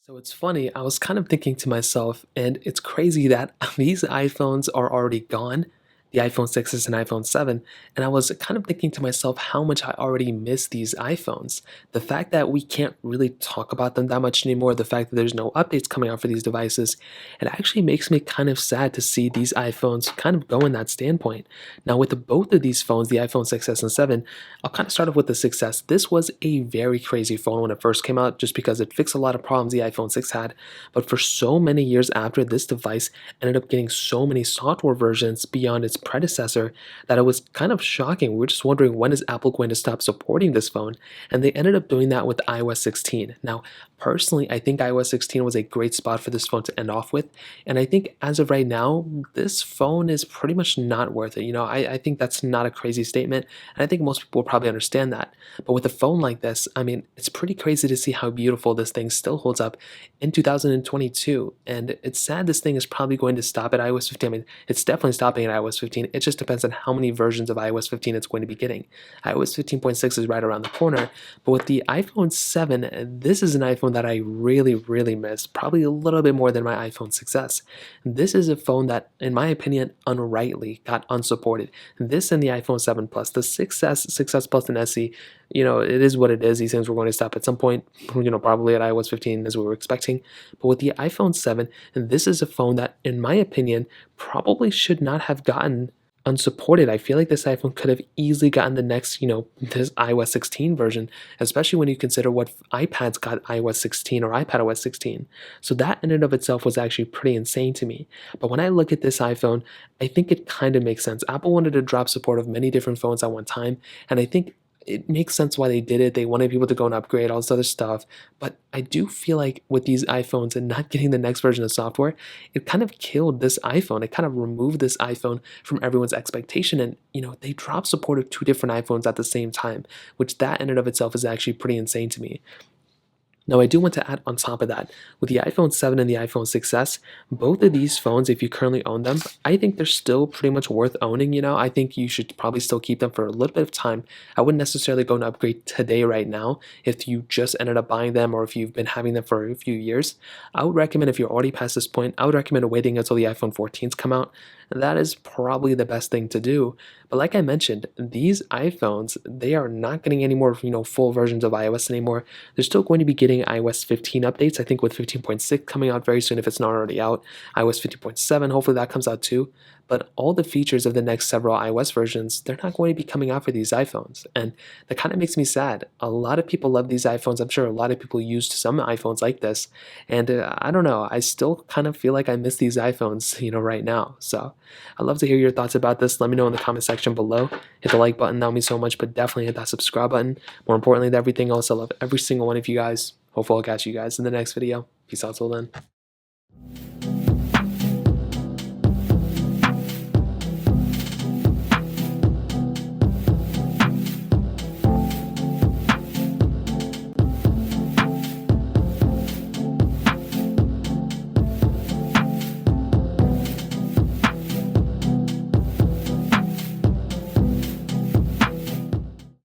So it's funny, I was kind of thinking to myself, and it's crazy that these iPhones are already gone, the iPhone 6s and iPhone 7, and I was kind of thinking to myself how much I already miss these iPhones. The fact that we can't really talk about them that much anymore, the fact that there's no updates coming out for these devices, it actually makes me kind of sad to see these iPhones kind of go in that standpoint. Now, with both of these phones, the iPhone 6s and 7, I'll kind of start off with the 6s. This was a very crazy phone when it first came out just because it fixed a lot of problems the iPhone 6 had. But for so many years after, this device ended up getting so many software versions beyond its predecessor that it was kind of shocking. We were just wondering, when is Apple going to stop supporting this phone? And they ended up doing that with iOS 16. Now, personally, I think iOS 16 was a great spot for this phone to end off with. And I think as of right now, this phone is pretty much not worth it. I think that's not a crazy statement. And I think most people will probably understand that. But with a phone like this, I mean, it's pretty crazy to see how beautiful this thing still holds up in 2022. And it's sad this thing is probably going to stop at iOS 15. I mean, it's definitely stopping at iOS 15. It just depends on how many versions of iOS 15 it's going to be getting. iOS 15.6 is right around the corner. But with the iPhone 7, this is an iPhone that I really, really miss, probably a little bit more than my iPhone 6s. This is a phone that, in my opinion, unrightly got unsupported. This and the iPhone 7 Plus, the 6S, 6S Plus, and SE, it is what it is. These things were going to stop at some point, probably at iOS 15 as we were expecting. But with the iPhone 7, this is a phone that, in my opinion, probably should not have gotten unsupported. I feel like this iPhone could have easily gotten the next, this iOS 16 version, especially when you consider what iPads got iOS 16 or iPadOS 16. So that in and of itself was actually pretty insane to me. But when I look at this iPhone, I think it kind of makes sense. Apple wanted to drop support of many different phones at one time, and I think it makes sense why they did it. They wanted people to go and upgrade all this other stuff. But I do feel like with these iPhones and not getting the next version of software, it kind of killed this iPhone. It kind of removed this iPhone from everyone's expectation. And, they dropped support of two different iPhones at the same time, which that in and of itself is actually pretty insane to me. Now, I do want to add on top of that, with the iPhone 7 and the iPhone 6s, both of these phones, if you currently own them, I think they're still pretty much worth owning. I think you should probably still keep them for a little bit of time. I wouldn't necessarily go and upgrade today right now if you just ended up buying them or if you've been having them for a few years. I would recommend, if you're already past this point, I would recommend waiting until the iPhone 14s come out. That is probably the best thing to do. But like I mentioned, these iPhones, they are not getting any more, full versions of iOS anymore. They're still going to be getting iOS 15 updates, I think with 15.6 coming out very soon if it's not already out. iOS 15.7, hopefully that comes out too. But all the features of the next several iOS versions, they're not going to be coming out for these iPhones. And that kind of makes me sad. A lot of people love these iPhones. I'm sure a lot of people used some iPhones like this. And I don't know, I still kind of feel like I miss these iPhones, right now. So I'd love to hear your thoughts about this. Let me know in the comment section below. Hit the like button, that would mean so much, but definitely hit that subscribe button. More importantly than everything else, I love every single one of you guys. Hopefully I'll catch you guys in the next video. Peace out till then.